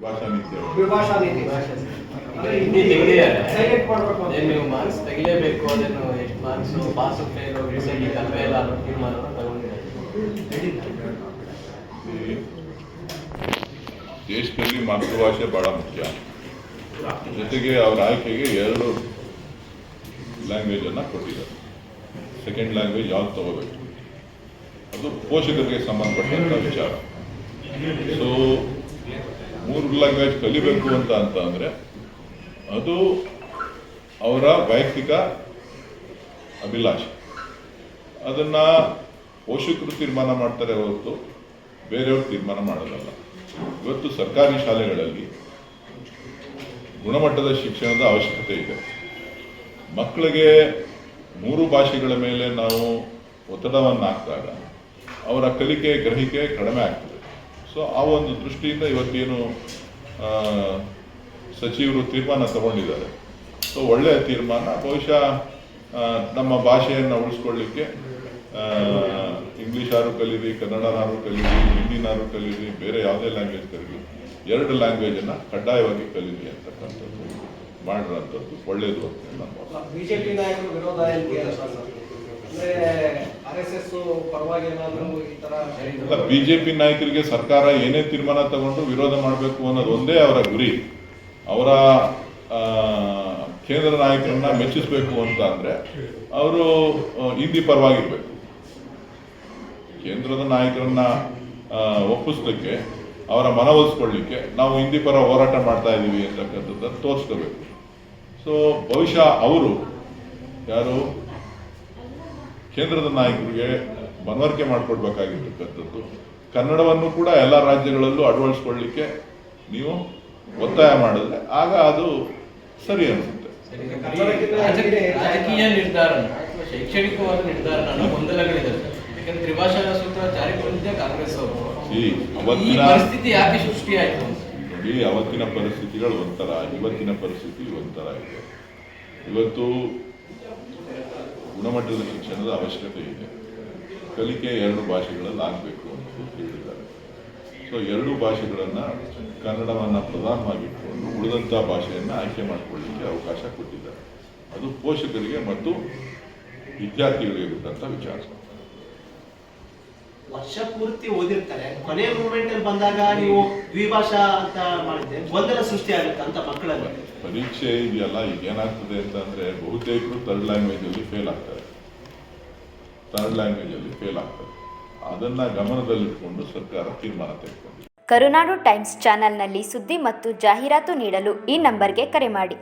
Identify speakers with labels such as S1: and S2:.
S1: ಭಾಷಾ ನೀತಿ
S2: ವಿಭಾಷಾ ನೀತಿ
S3: ಹಿಂದಿ ತೆಗೆದಿದ್ದಾರೆ. ನೀವು ಮಾರ್ಕ್ಸ್ ತೆಗಿಲೇಬೇಕು. ಅದನ್ನು ಎಷ್ಟು ಮಾರ್ಕ್ಸ್ ಪಾಸು ಫೇಲು ರಿಸಲ್ಟ್ ಕಡಿಮೆ ಎಲ್ಲ ತೀರ್ಮಾನವನ್ನು ತಗೊಂಡಿದ್ದಾರೆ.
S1: ದೇಶದಲ್ಲಿ ಮಾತೃಭಾಷೆ ಬಹಳ ಮುಖ್ಯ. ಜೊತೆಗೆ ಅವರ ಆಯ್ಕೆಗೆ 2 ಲ್ಯಾಂಗ್ವೇಜನ್ನು ಕೊಟ್ಟಿದ್ದಾರೆ. ಸೆಕೆಂಡ್ ಲ್ಯಾಂಗ್ವೇಜ್ ಯಾವ್ದು ತಗೋಬೇಕು ಅದು ಪೋಷಕರಿಗೆ ಸಂಬಂಧಪಟ್ಟಂಥ ವಿಚಾರ. ಸೊ 3 ಲ್ಯಾಂಗ್ವೇಜ್ ಕಲಿಬೇಕು ಅಂತ ಅಂದರೆ ಅದು ಅವರ ವೈಯಕ್ತಿಕ ಅಭಿಲಾಷೆ. ಅದನ್ನು ಪೋಷಕರು ತೀರ್ಮಾನ ಮಾಡ್ತಾರೆ ಹೊರತು ಬೇರೆಯವರು ತೀರ್ಮಾನ ಮಾಡೋದಲ್ಲ. ಇವತ್ತು ಸರ್ಕಾರಿ ಶಾಲೆಗಳಲ್ಲಿ ಗುಣಮಟ್ಟದ ಶಿಕ್ಷಣದ ಅವಶ್ಯಕತೆ ಇದೆ. ಮಕ್ಕಳಿಗೆ 3 ಭಾಷೆಗಳ ಮೇಲೆ ನಾವು ಒತ್ತಡವನ್ನು ಹಾಕಿದಾಗ ಅವರ ಕಲಿಕೆ ಗ್ರಹಿಕೆ ಕಡಿಮೆ ಆಗ್ತದೆ. ಸೊ ಆ ಒಂದು ದೃಷ್ಟಿಯಿಂದ ಇವತ್ತೇನು ಸಚಿವರು ತೀರ್ಮಾನ ತಗೊಂಡಿದ್ದಾರೆ, ಸೊ ಒಳ್ಳೆಯ ತೀರ್ಮಾನ. ಬಹುಶಃ ನಮ್ಮ ಭಾಷೆಯನ್ನು ಉಳಿಸ್ಕೊಳ್ಳಿಕ್ಕೆ ಇಂಗ್ಲೀಷಾರು ಕಲೀರಿ, ಕನ್ನಡನಾರು ಕಲೀರಿ, ಹಿಂದಿನಾರು ಕಲೀರಿ, ಬೇರೆ ಯಾವುದೇ ಲ್ಯಾಂಗ್ವೇಜ್ ಕಲೀರಿ, 2 ಲ್ಯಾಂಗ್ವೇಜನ್ನು ಕಡ್ಡಾಯವಾಗಿ ಕಲೀರಿ ಅಂತಕ್ಕಂಥದ್ದು ಮಾಡಿರೋಂಥದ್ದು ಒಳ್ಳೆಯದು ಅಂತ ನಾನು.
S2: ಬಿಜೆಪಿ ನಾಯಕರು ವಿರೋಧ ಪರವಾಗಿ
S1: ಅಲ್ಲ, ಬಿಜೆಪಿ ನಾಯಕರಿಗೆ ಸರ್ಕಾರ ಏನೇ ತೀರ್ಮಾನ ತಗೊಂಡು ವಿರೋಧ ಮಾಡಬೇಕು ಅನ್ನೋದು ಒಂದೇ ಅವರ ಗುರಿ. ಅವರ ಕೇಂದ್ರ ನಾಯಕರನ್ನ ಮೆಚ್ಚಿಸಬೇಕು ಅಂತ ಅಂದರೆ ಅವರು ಹಿಂದಿ ಪರವಾಗಿರ್ಬೇಕು. ಕೇಂದ್ರದ ನಾಯಕರನ್ನ ಒಪ್ಪಿಸ್ಲಿಕ್ಕೆ, ಅವರ ಮನವೊಲಿಸ್ಕೊಳ್ಳಿಕ್ಕೆ ನಾವು ಹಿಂದಿ ಪರ ಹೋರಾಟ ಮಾಡ್ತಾ ಇದ್ದೀವಿ ಅಂತಕ್ಕಂಥದ್ದನ್ನು ತೋರಿಸ್ಕೋಬೇಕು. ಸೊ ಬಹುಶಃ ಅವರು ಯಾರು ಕೇಂದ್ರದ ನಾಯಕರಿಗೆ ಮನವರಿಕೆ ಮಾಡಿಕೊಡ್ಬೇಕಾಗಿರ್ತಕ್ಕಂಥದ್ದು, ಕನ್ನಡವನ್ನು ಕೂಡ ಎಲ್ಲ ರಾಜ್ಯಗಳಲ್ಲೂ ಅಳವಡಿಸ್ಕೊಳ್ಳಿಕ್ಕೆ ನೀವು ಒತ್ತಾಯ ಮಾಡಿದ್ರೆ ಆಗ ಅದು ಸರಿ ಅನಿಸುತ್ತೆ.
S3: ರಾಜಕೀಯ ನಿರ್ಧಾರ ಅಥವಾ ಶೈಕ್ಷಣಿಕವಾದ ನಿರ್ಧಾರ ಗೊಂದಲಗಳಿದೆ. ಯಾಕಂದ್ರೆ ತ್ರಿಭಾಷಾ ಸೂತ್ರ ಜಾರಿಗೊಂಡಿದ್ದೆ ಕಾಂಗ್ರೆಸ್ ಅವರು.
S1: ಅವತ್ತಿನ
S3: ಪರಿಸ್ಥಿತಿ ಯಾಕೆ ಸೃಷ್ಟಿಯಾಯಿತು
S1: ನೋಡಿ, ಅವತ್ತಿನ ಪರಿಸ್ಥಿತಿಗಳು ಒಂಥರ, ಇವತ್ತಿನ ಪರಿಸ್ಥಿತಿ ಒಂಥರ ಇದೆ. ಇವತ್ತು ಗುಣಮಟ್ಟದ ಶಿಕ್ಷಣದ ಅವಶ್ಯಕತೆ ಇದೆ. ಕಲಿಕೆ 2 ಭಾಷೆಗಳಲ್ಲಿ ಆಗಬೇಕು ಅಂತ ಹೇಳಿದ್ದಾರೆ. ಸೊ 2 ಭಾಷೆಗಳನ್ನು, ಕನ್ನಡವನ್ನು ಪ್ರಧಾನವಾಗಿಟ್ಕೊಂಡು ಉಳಿದಂಥ ಭಾಷೆಯನ್ನು ಆಯ್ಕೆ ಮಾಡಿಕೊಳ್ಳಲಿಕ್ಕೆ ಅವಕಾಶ ಕೊಟ್ಟಿದ್ದಾರೆ. ಅದು ಪೋಷಕರಿಗೆ ಮತ್ತು ವಿದ್ಯಾರ್ಥಿಗಳಿಗೆ ಬಿಟ್ಟಂಥ ವಿಚಾರ.
S4: ವರ್ಷ ಪೂರ್ತಿ ಓದಿರ್ತಾರೆ, ಕೊನೆಯ ಮೂಮೆಂಟ್ ಅಲ್ಲಿ ಬಂದಾಗ ನೀವು ದ್ವಿಭಾಷಾ ಅಂತ ಮಾಡಿದ್ರೆ ಗೊಂದಲ ಸೃಷ್ಟಿ ಆಗುತ್ತೆ ಅಂತ ಮಕ್ಕಳಲ್ಲಿ.
S1: ಪರೀಕ್ಷೆ ಇದೆಯಲ್ಲ, ಈಗ ಏನಾಗ್ತದೆ ಅಂತಂದ್ರೆ ಬಹುತೇಕರು 3rd ಲ್ಯಾಂಗ್ವೇಜಲ್ಲಿ ಫೇಲ್ ಆಗ್ತಾರೆ. 3rd ಲ್ಯಾಂಗ್ವೇಜಲ್ಲಿ ಫೇಲ್ ಆಗ್ತಾರೆ. ಅದನ್ನ ಗಮನದಲ್ಲಿಟ್ಟುಕೊಂಡು ಸರ್ಕಾರ ತೀರ್ಮಾನ ತೆಗೆದುಕೊಂಡಿದೆ.
S5: ಕರುನಾಡು ಟೈಮ್ಸ್ ಚಾನೆಲ್ನಲ್ಲಿ ಸುದ್ದಿ ಮತ್ತು ಜಾಹೀರಾತು ನೀಡಲು ಈ ನಂಬರ್ಗೆ ಕರೆ ಮಾಡಿ.